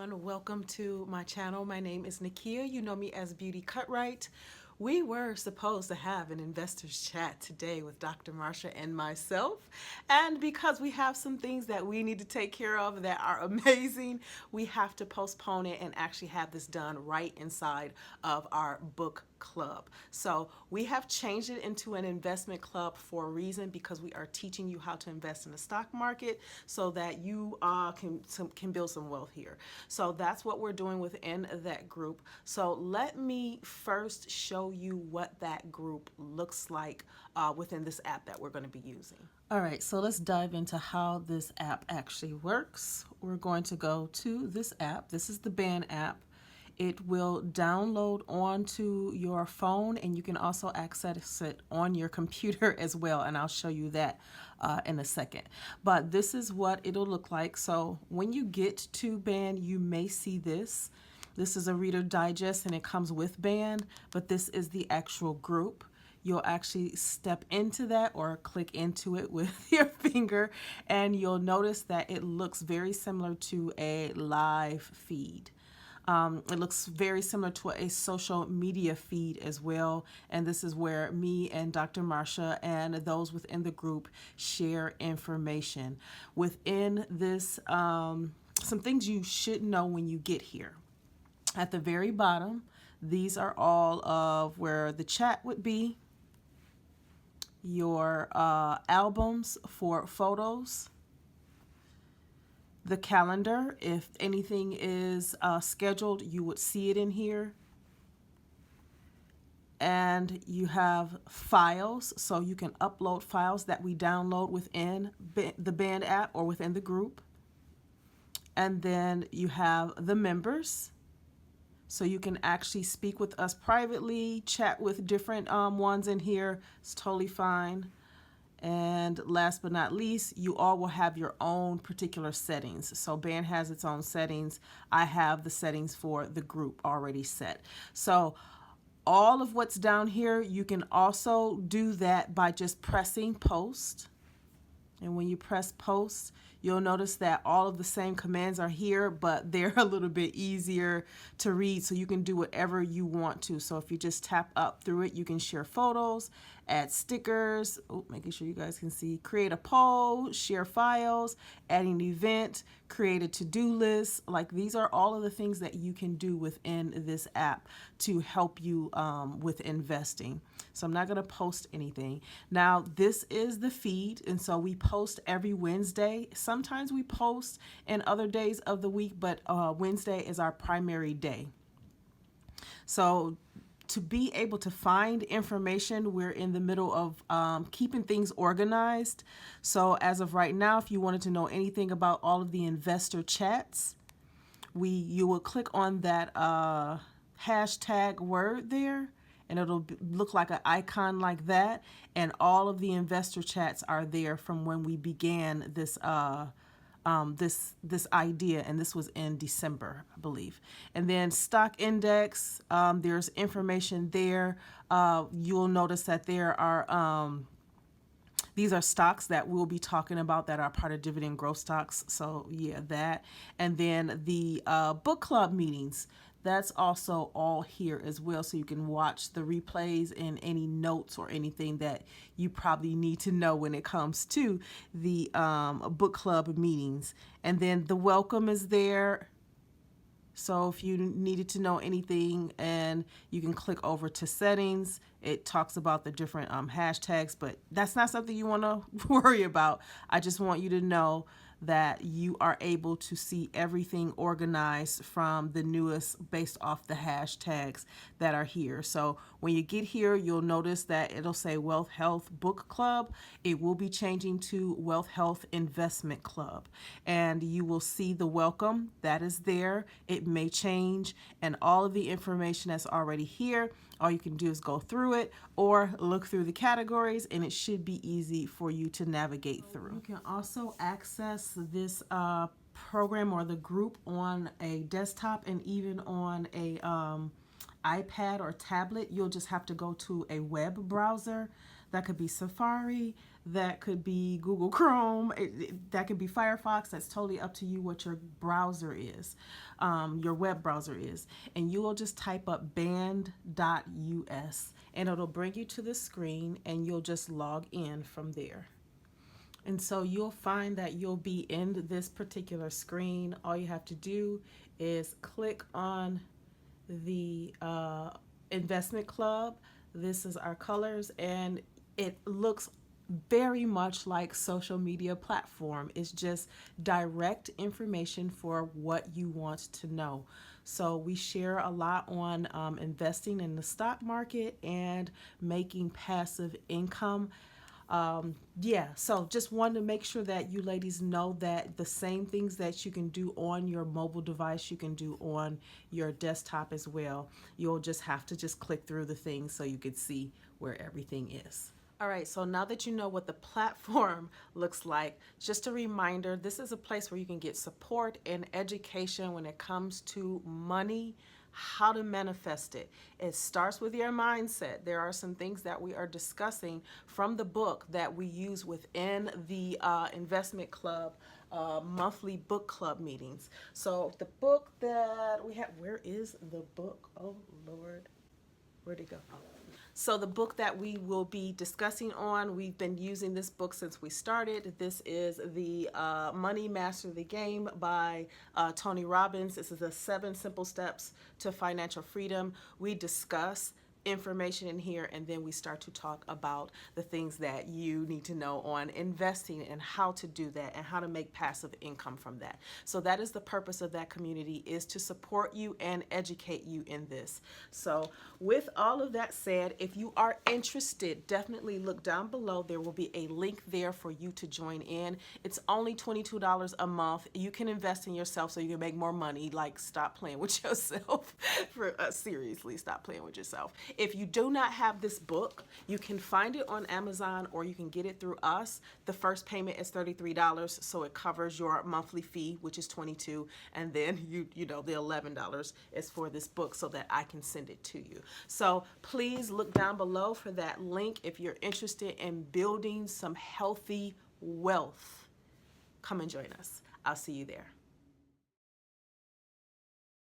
everyone. Welcome to my channel. My name is Nakia. You know me as Beauty Cutright. We were supposed to have an investors chat today with Dr. Marsha and myself. And because we have some things that we need to take care of that are amazing, we have to postpone it and actually have this done right inside of our book club. So we have changed it into an investment club for a reason, because we are teaching you how to invest in the stock market so that you can build some wealth here. So that's what we're doing within that group. So let me first show you what that group looks like within this app that we're going to be using. All right, so let's dive into how this app actually works. We're going to go to this app. This is the Band app. It will download onto your phone, and you can also access it on your computer as well, and I'll show you that in a second. But this is what it'll look like. So when you get to Band, you may see this. This is a Reader Digest, and it comes with Band, but this is the actual group. You'll actually step into that or click into it with your finger, and you'll notice that it looks very similar to a live feed. It looks very similar to a social media feed as well. And this is where me and Dr. Marsha and those within the group share information. Within this, some things you should know when you get here. At the very bottom, these are all of where the chat would be, your albums for photos, the calendar. If anything is scheduled, you would see it in here. And you have files, so you can upload files that we download within the Band app or within the group. And then you have the members, so you can actually speak with us privately, chat with different ones in here. It's totally fine. And last but not least, you all will have your own particular settings. So Band has its own settings. I have the settings for the group already set. So all of what's down here, you can also do that by just pressing post. And when you press post, you'll notice that all of the same commands are here, but they're a little bit easier to read, so you can do whatever you want to. So if you just tap up through it, you can share photos, add stickers, making sure you guys can see, create a poll, share files, add an event, create a to-do list. Like, these are all of the things that you can do within this app to help you with investing. So I'm not going to post anything. Now, this is the feed, and so we post every Wednesday. Sometimes we post in other days of the week, but Wednesday is our primary day. So to be able to find information, we're in the middle of keeping things organized. So as of right now, if you wanted to know anything about all of the investor chats, you will click on that hashtag word there, and it'll look like an icon like that, and all of the investor chats are there from when we began this this idea, and this was in December, I believe. And then stock index, there's information there. You'll notice that there are these are stocks that we'll be talking about that are part of dividend growth stocks. So yeah, that. And then the book club meetings, that's also all here as well. So you can watch the replays and any notes or anything that you probably need to know when it comes to the book club meetings. And then the welcome is there. So if you needed to know anything, and you can click over to settings, it talks about the different hashtags, but that's not something you want to worry about. I just want you to know that you are able to see everything organized from the newest based off the hashtags that are here. So when you get here, you'll notice that it'll say Wealth Health Book Club. It will be changing to Wealth Health Investment Club, and you will see the welcome that is there. It may change, and all of the information that's already here, all you can do is go through it or look through the categories, and it should be easy for you to navigate through. You can also access this program or the group on a desktop and even on a iPad or tablet. You'll just have to go to a web browser. That could be Safari, that could be Google Chrome, that could be Firefox. That's totally up to you what your browser is, your web browser is. And you will just type up band.us and it'll bring you to the screen and you'll just log in from there. And so you'll find that you'll be in this particular screen. All you have to do is click on the investment club. This is our colors, and it looks very much like social media platform. It's just direct information for what you want to know. So we share a lot on investing in the stock market and making passive income. So just wanted to make sure that you ladies know that the same things that you can do on your mobile device, you can do on your desktop as well. You'll just have to just click through the things so you can see where everything is. All right, so now that you know what the platform looks like, just a reminder, this is a place where you can get support and education when it comes to money, how to manifest it. It starts with your mindset. There are some things that we are discussing from the book that we use within the investment club monthly book club meetings. So the book that we have, where is the book? Oh Lord, where'd it go? So the book that we will be discussing on, we've been using this book since we started. This is the Money Master the Game by Tony Robbins. This is the 7 Simple Steps to Financial Freedom. We discuss information in here and then we start to talk about the things that you need to know on investing and how to do that and how to make passive income from that. So that is the purpose of that community, is to support you and educate you in this. So with all of that said, if you are interested, definitely look down below. There will be a link there for you to join in. It's only $22 a month. You can invest in yourself so you can make more money. Like, stop playing with yourself. Seriously, stop playing with yourself. If you do not have this book, you can find it on Amazon or you can get it through us. The first payment is $33, so it covers your monthly fee, which is $22, and then you know the $11 is for this book so that I can send it to you. So please look down below for that link if you're interested in building some healthy wealth. Come and join us. I'll see you there.